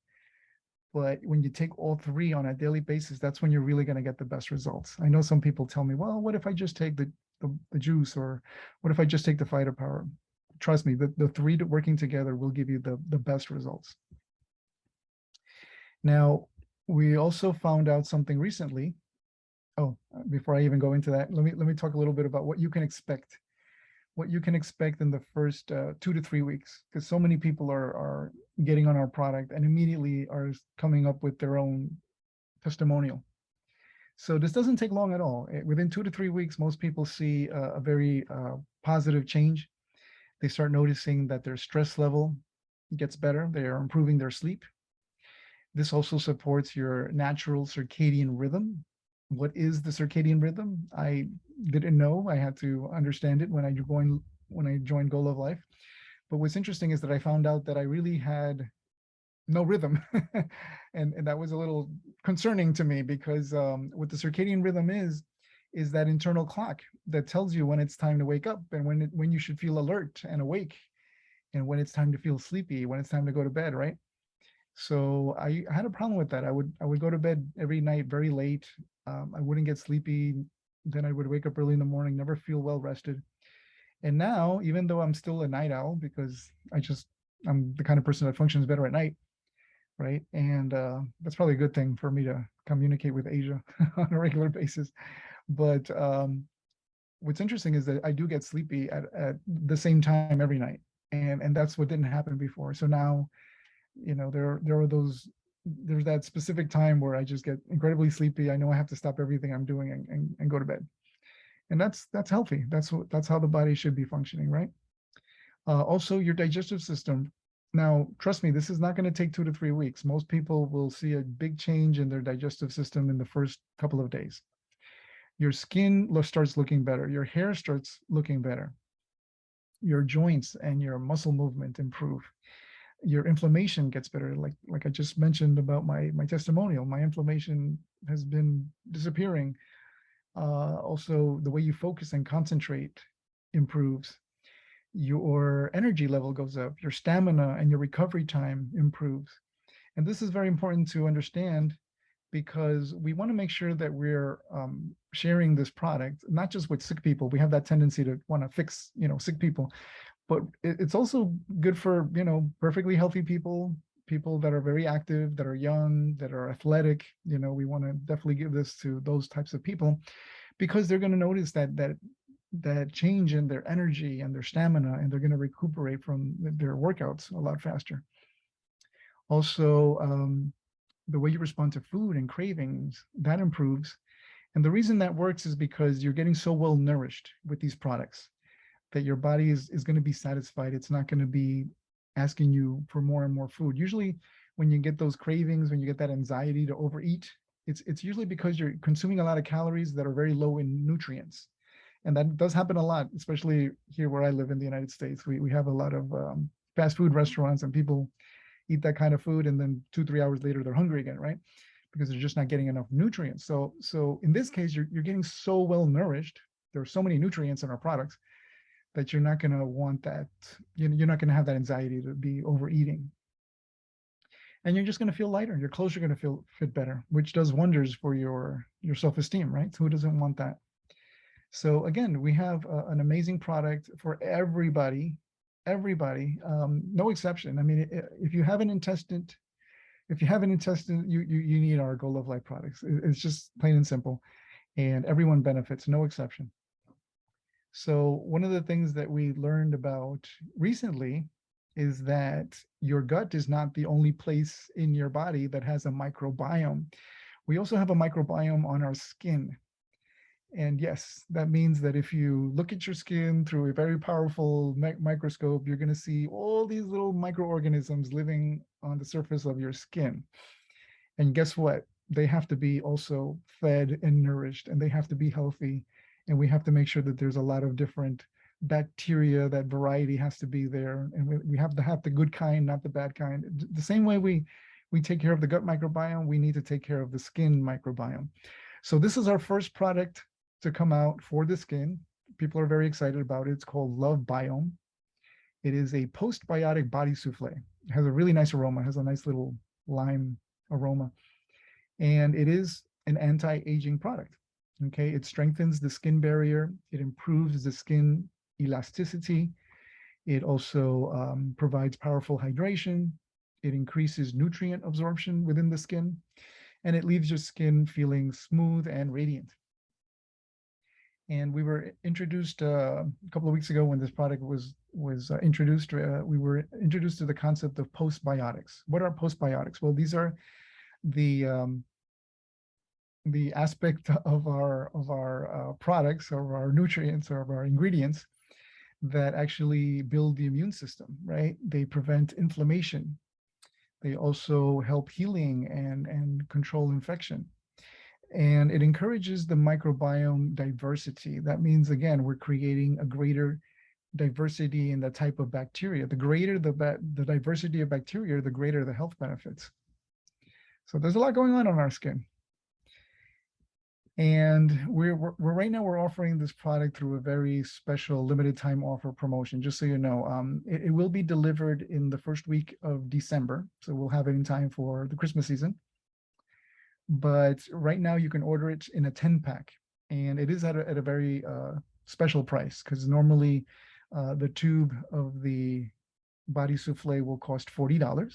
A: but when you take all three on a daily basis, that's when you're really going to get the best results. I know some people tell me, well, what if I just take the juice, or what if I just take the Phytopower? Trust me, the three working together will give you the best results. Now, we also found out something recently. Oh, before I even go into that, let me talk a little bit about what you can expect. What you can expect in the first 2 to 3 weeks, because so many people are getting on our product and immediately are coming up with their own testimonial. So this doesn't take long at all. Within 2 to 3 weeks, most people see a very positive change. They start noticing that their stress level gets better. They are improving their sleep. This also supports your natural circadian rhythm. What is the circadian rhythm? I didn't know. I had to understand it when I joined Go Love Life. But what's interesting is that I found out that I really had no rhythm. and that was a little concerning to me because what the circadian rhythm is that internal clock that tells you when it's time to wake up and when you should feel alert and awake, and when it's time to feel sleepy, when it's time to go to bed, right? So I had a problem with that. I would go to bed every night very late. I wouldn't get sleepy. Then I would wake up early in the morning, never feel well rested. And now, even though I'm still a night owl because I'm the kind of person that functions better at night, right? And that's probably a good thing for me to communicate with Asia on a regular basis. But what's interesting is that I do get sleepy at the same time every night. And that's what didn't happen before. So now, there's that specific time where I just get incredibly sleepy. I know I have to stop everything I'm doing and go to bed. And that's healthy. That's how the body should be functioning, right? Also, your digestive system. Now, trust me, this is not going to take 2 to 3 weeks. Most people will see a big change in their digestive system in the first couple of days. Your skin starts looking better. Your hair starts looking better. Your joints and your muscle movement improve. Your inflammation gets better. Like I just mentioned about my testimonial, my inflammation has been disappearing. Also, the way you focus and concentrate improves, your energy level goes up, your stamina and your recovery time improves. And this is very important to understand because we want to make sure that we're sharing this product, not just with sick people. We have that tendency to want to fix, sick people, but it's also good for, perfectly healthy people, people that are very active, that are young, that are athletic. We want to definitely give this to those types of people because they're going to notice that change in their energy and their stamina, and they're going to recuperate from their workouts a lot faster. Also, the way you respond to food and cravings, that improves. And the reason that works is because you're getting so well nourished with these products that your body is going to be satisfied. It's not going to be asking you for more and more food. Usually when you get those cravings, when you get that anxiety to overeat, it's usually because you're consuming a lot of calories that are very low in nutrients. And that does happen a lot, especially here where I live in the United States. We have a lot of fast food restaurants, and people eat that kind of food, and then 2-3 hours later they're hungry again, right? Because they're just not getting enough nutrients. So in this case, you're getting so well nourished. There are so many nutrients in our products that you're not going to want that. You're not going to have that anxiety to be overeating, and you're just going to feel lighter. Your clothes are going to fit better, which does wonders for your self-esteem, right? So who doesn't want that? So again, we have an amazing product for everybody, no exception. I mean, if you have an intestine, you need our Go Love Life products. It's just plain and simple, and everyone benefits, no exception. So one of the things that we learned about recently is that your gut is not the only place in your body that has a microbiome. We also have a microbiome on our skin. And yes, that means that if you look at your skin through a very powerful microscope, you're going to see all these little microorganisms living on the surface of your skin. And guess what? They have to be also fed and nourished, and they have to be healthy. And we have to make sure that there's a lot of different bacteria, that variety has to be there. And we have to have the good kind, not the bad kind. The same way we take care of the gut microbiome, we need to take care of the skin microbiome. So this is our first product to come out for the skin. People are very excited about it. It's called LoveBiome. It is a postbiotic body souffle. It has a really nice aroma. It has a nice little lime aroma. And it is an anti-aging product. Okay, it strengthens the skin barrier. It improves the skin elasticity. It also provides powerful hydration. It increases nutrient absorption within the skin, and it leaves your skin feeling smooth and radiant. And we were introduced a couple of weeks ago when this product was introduced. We were introduced to the concept of postbiotics. What are postbiotics? Well, these are the aspect of our products, of our nutrients, or of our ingredients that actually build the immune system, right? They prevent inflammation. They also help healing and control infection. And it encourages the microbiome diversity. That means, again, we're creating a greater diversity in the type of bacteria. The greater the diversity of bacteria, the greater the health benefits. So there's a lot going on our skin. And we're right now we're offering this product through a very special limited time offer promotion. Just so you know, it will be delivered in the first week of December, so we'll have it in time for the Christmas season. But right now you can order it in a 10-pack, and it is at a very special price, because normally the tube of the body souffle will cost $40,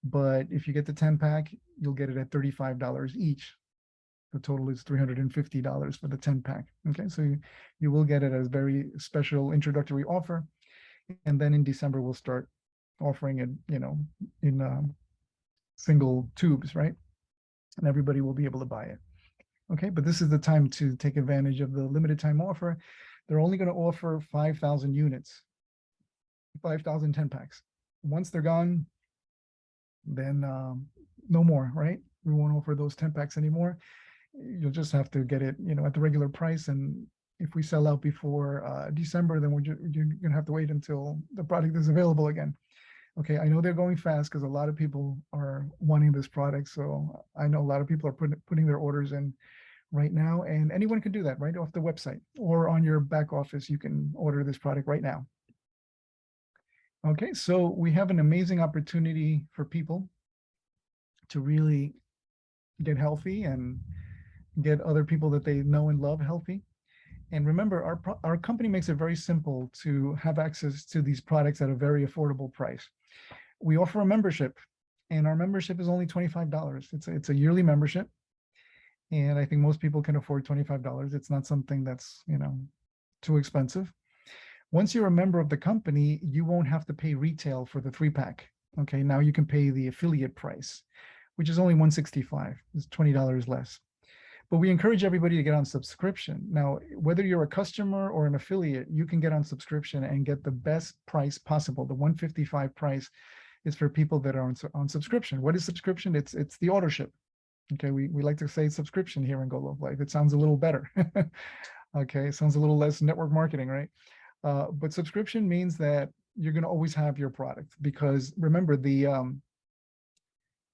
A: but if you get the 10-pack, you'll get it at $35 each. The total is $350 for the 10-pack. Okay, so you will get it as very special introductory offer, and then in December we'll start offering it, in single tubes, right? And everybody will be able to buy it. Okay, but this is the time to take advantage of the limited time offer. They're only going to offer 5,000 units, 5,000 10-packs. Once they're gone, then no more, right? We won't offer those 10-packs anymore. You'll just have to get it, at the regular price. And if we sell out before December, then you're going to have to wait until the product is available again. Okay, I know they're going fast because a lot of people are wanting this product. So I know a lot of people are putting their orders in right now, and anyone can do that right off the website or on your back office. You can order this product right now. Okay, so we have an amazing opportunity for people to really get healthy and get other people that they know and love healthy. And remember, our company makes it very simple to have access to these products at a very affordable price. We offer a membership, and our membership is only $25. It's a yearly membership, and I think most people can afford $25. It's not something that's, you know, too expensive. Once you're a member of the company, you won't have to pay retail for the 3-pack. Okay, now you can pay the affiliate price, which is only $165. It's $20 less. But we encourage everybody to get on subscription. Now, whether you're a customer or an affiliate, you can get on subscription and get the best price possible. The $155 price is for people that are on subscription. What is subscription? It's the auto ship. Okay, we like to say subscription here in Go Love Life. It sounds a little better. Okay, it sounds a little less network marketing, right? But subscription means that you're going to always have your product, because remember, the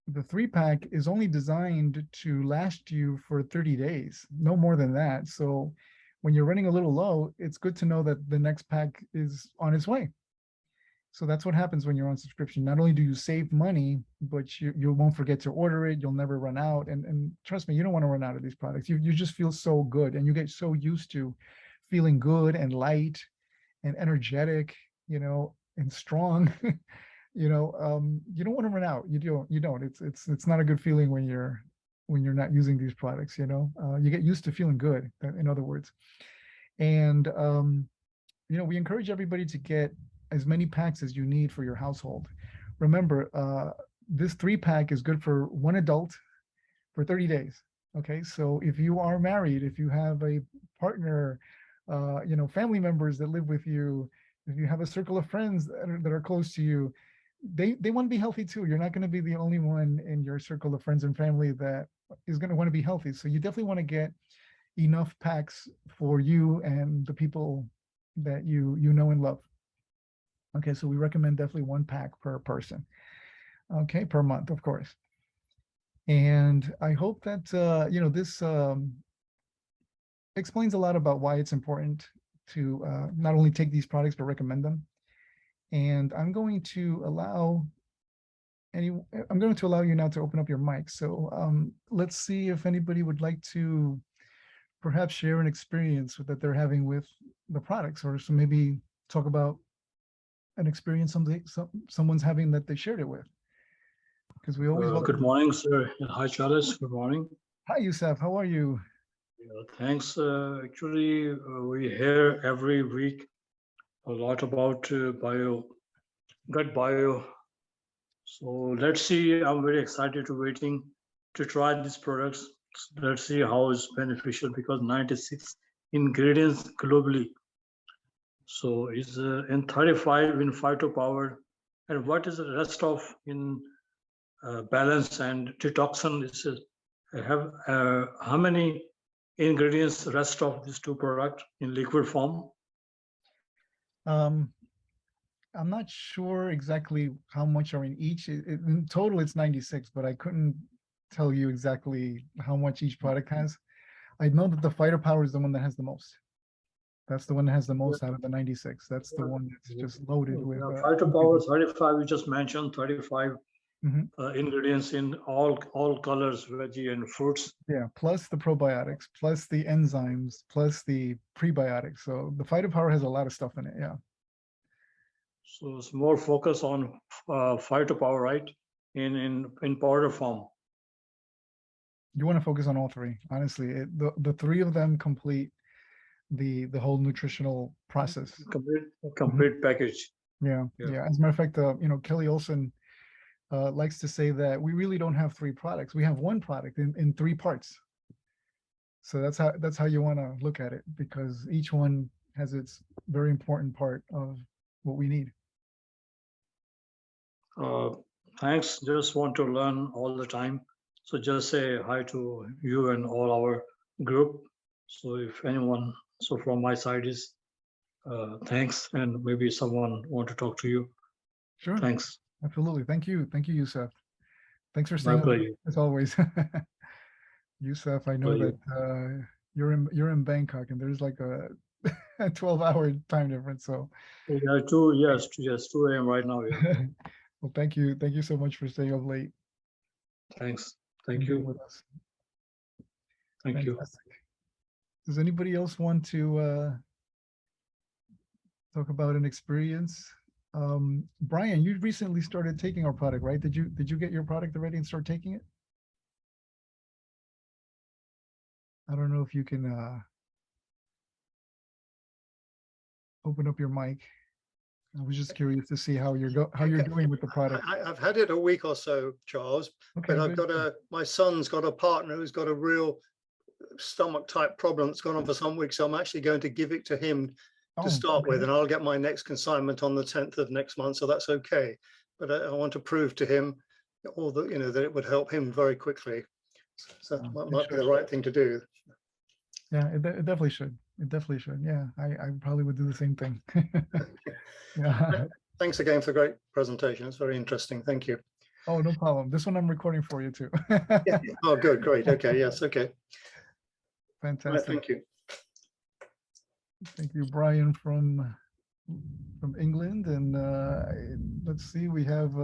A: 3-pack is only designed to last you for 30 days, no more than that. So when you're running a little low, it's good to know that the next pack is on its way. So that's what happens when you're on subscription. Not only do you save money, but you won't forget to order it. You'll never run out. And trust me, you don't want to run out of these products. You just feel so good, and you get so used to feeling good and light and energetic, you know, and strong. You know, you don't want to run out. You don't. It's not a good feeling when you're not using these products. You know, you get used to feeling good, in other words. And you know, we encourage everybody to get as many packs as you need for your household. Remember, this 3-pack is good for one adult for 30 days. Okay, so if you are married, if you have a partner, you know, family members that live with you, if you have a circle of friends that are close to you, they want to be healthy too. You're not going to be the only one in your circle of friends and family that is going to want to be healthy. So you definitely want to get enough packs for you and the people that you know and love. Okay, so we recommend definitely 1 pack per person. Okay, per month, of course. And I hope that you know, this explains a lot about why it's important to not only take these products but recommend them. And I'm going to allow you now to open up your mic. So let's see if anybody would like to perhaps share an experience that they're having with the products, or so maybe talk about an experience someone's having that they shared it with. Because we always
B: Good morning, sir. Hi, Charles. Good morning.
A: Hi, Yusuf. How are you?
B: Thanks. Actually, we hear every week a lot about gut bio. So let's see. I'm very excited to waiting to try these products. Let's see how it's beneficial, because 96 ingredients globally. So it's in 35 in phytopower, and what is the rest of in balance and detoxin? This is have how many ingredients rest of these 2 products in liquid form?
A: I'm not sure exactly how much are in each. In total, it's 96, but I couldn't tell you exactly how much each product has. I know that the fighter power is the one that has the most. That's the one that has the most out of the 96. That's the one that's just loaded with.
B: Fighter power 35. You just mentioned 35 ingredients in all colors, veggie and fruits.
A: Yeah, plus the probiotics, plus the enzymes, plus the prebiotics. So the fighter power has a lot of stuff in it. Yeah.
B: So it's more focus on phytopower, right? In powder form.
A: You want to focus on all 3. Honestly, the 3 of them complete the whole nutritional process.
B: Complete package.
A: Yeah. As a matter of fact, you know, Kelly Olson likes to say that we really don't have 3 products. We have 1 product in 3 parts. So that's how you want to look at it, because each one has its very important part of what we need.
B: Thanks. Just want to learn all the time. So just say hi to you and all our group. So if anyone, so from my side is thanks, and maybe someone want to talk to you.
A: Sure.
B: Thanks.
A: Absolutely. Thank you, Yusuf. Thanks for staying with us, as always. Yusuf, I
B: So
A: know that you're in Bangkok and there's like a 12-hour time difference. So
B: yeah, yes, 2 a.m. right now. Yeah,
A: well, thank you so much for staying up late
B: thanks.
A: and
B: Thank
A: being
B: you.
A: with us.
B: Thank you.
A: Fantastic. Does anybody else want to talk about an experience? Brian, you recently started taking our product, right? Did you get your product already and start taking it? I don't know if you can open up your mic. I was just curious to see how you're doing with the product.
C: I've had it a week or so, Charles,
A: Okay,
C: but I've
A: good.
C: got my son's got a partner who's got a real stomach type problem that's gone on for some weeks. So I'm actually going to give it to him to
A: Oh,
C: start with,
A: okay.
C: and I'll get my next consignment on the 10th of next month. So that's okay. But I want to prove to him all that, that it would help him very quickly. So that
A: It
C: might be
A: should.
C: the right thing to do.
A: Yeah, it definitely should. It definitely should. Yeah, I probably would do the same thing. Yeah.
C: Thanks again for the great presentation. It's very interesting. Thank you.
A: Oh, no problem. This one I'm recording for you too.
C: Yeah. Oh, good. Great. Okay. Yes. Okay. Right,
A: Fantastic.
C: thank you.
A: Thank you, Brian from England. And let's see, we have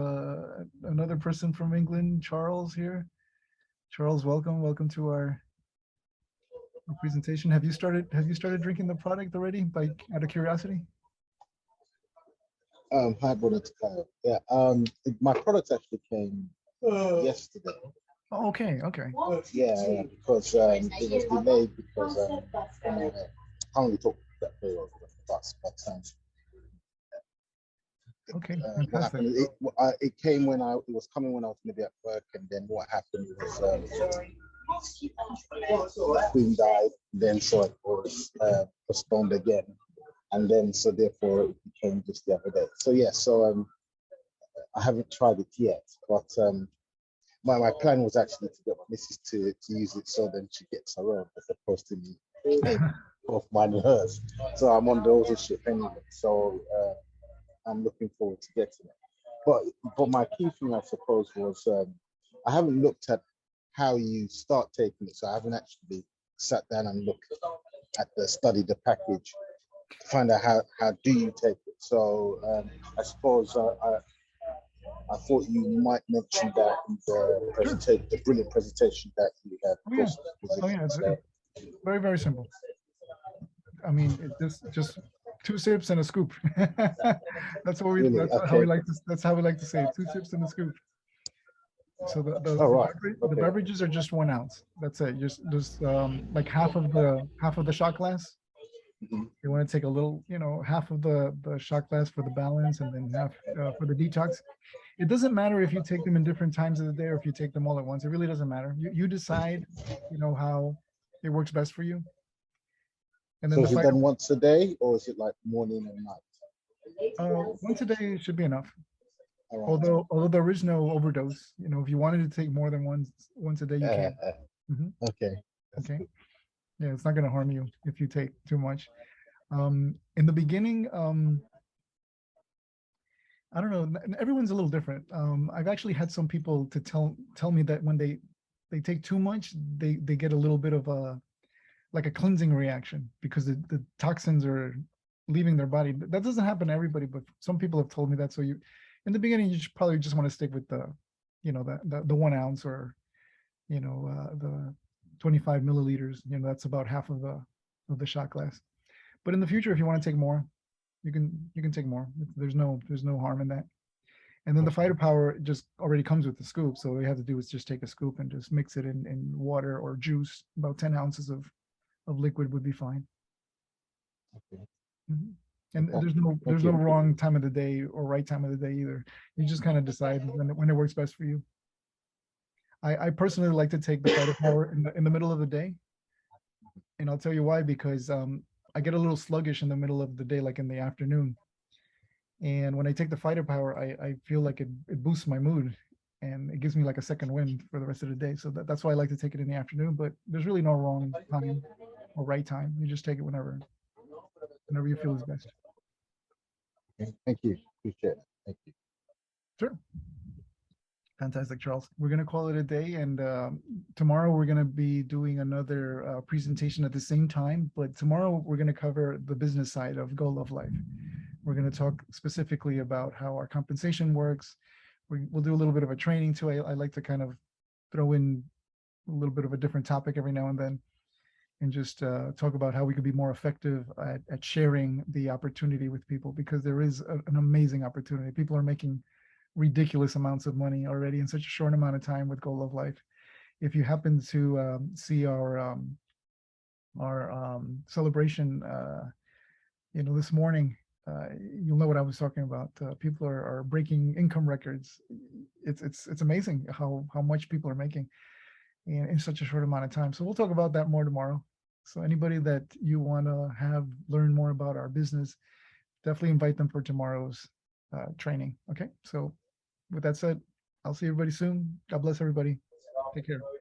A: another person from England, Charles here. Charles, welcome to our presentation. Have you started drinking the product already out of curiosity?
D: Hi, brother. Yeah. My product actually came yesterday.
A: Oh, okay.
D: Yeah, because it was delayed because I can't really talk that very well with the bus, but
A: Okay,
D: what
A: fantastic.
D: happened? It came when it was coming when I was going to be at work, and then what happened was Queen died, then so it was postponed again, and then so therefore it became just the other day. So yeah, so I haven't tried it yet, but my plan was actually to get my missus to use it so then she gets her own as opposed to me both mine and hers. So I'm on the older ship anyway. So I'm looking forward to getting it. But my key thing, I suppose, was I haven't looked at how you start taking it. So I haven't actually sat down and looked at study the package to find out how do you take it. So I suppose I thought you might mention that in the presentation, the brilliant presentation that you had.
A: Oh yeah, it's very, very simple. I mean, just 2 sips and a scoop. That's what we.
D: Really?
A: That's how we like to. That's how we like to say it. 2 sips and a scoop. So the beverages are just 1 ounce. That's it. Just like half of the shot glass.
D: Mhm.
A: You want to take a little, half of the shot glass for the balance, and then half for the detox. It doesn't matter if you take them in different times of the day or if you take them all at once. It really doesn't matter. You decide, how it works best for you. And then
D: So is it done once a day, or is it like morning and night?
A: Once a day should be enough.
D: All right.
A: Although there is no overdose. If you wanted to take more than once a day, you can. Mhm.
D: Okay.
A: Okay. Yeah, it's not going to harm you if you take too much. In the beginning, I don't know. Everyone's a little different. I've actually had some people to tell me that when they take too much, they get a little bit of a cleansing reaction because the toxins are leaving their body. That doesn't happen to everybody, but some people have told me that. So in the beginning, you should probably just want to stick with the 1 ounce or the 25 milliliters. That's about half of the shot glass. But in the future, if you want to take more, you can take more. There's no harm in that. And then the fighter power just already comes with the scoop. So all you have to do is just take a scoop and just mix it in water or juice. About 10 ounces of liquid would be fine.
D: Okay.
A: Mm-hmm. And
D: Okay.
A: there's no wrong time of the day or right time of the day either. You just kind of decide when it works best for you. I personally like to take the fighter power in the middle of the day. And I'll tell you why, because I get a little sluggish in the middle of the day, like in the afternoon. And when I take the fighter power, I feel like it boosts my mood and it gives me like a second wind for the rest of the day. So that's why I like to take it in the afternoon, but there's really no wrong time or right time. You just take it whenever you feel is best.
D: Okay. Thank you. Appreciate it. Thank you.
A: Sure. Fantastic, Charles. We're going to call it a day. And tomorrow we're going to be doing another presentation at the same time. But tomorrow we're going to cover the business side of Go Love Life. We're going to talk specifically about how our compensation works. We'll do a little bit of a training too. I like to kind of throw in a little bit of a different topic every now and then, and just talk about how we could be more effective at sharing the opportunity with people, because there is an amazing opportunity. People are making ridiculous amounts of money already in such a short amount of time with Go Love Life. If you happen to see our celebration, this morning, you'll know what I was talking about. People are breaking income records. It's amazing how much people are making in such a short amount of time. So we'll talk about that more tomorrow. So anybody that you want to have learn more about our business, definitely invite them for tomorrow's training. Okay. So with that said, I'll see everybody soon. God bless everybody. Take care.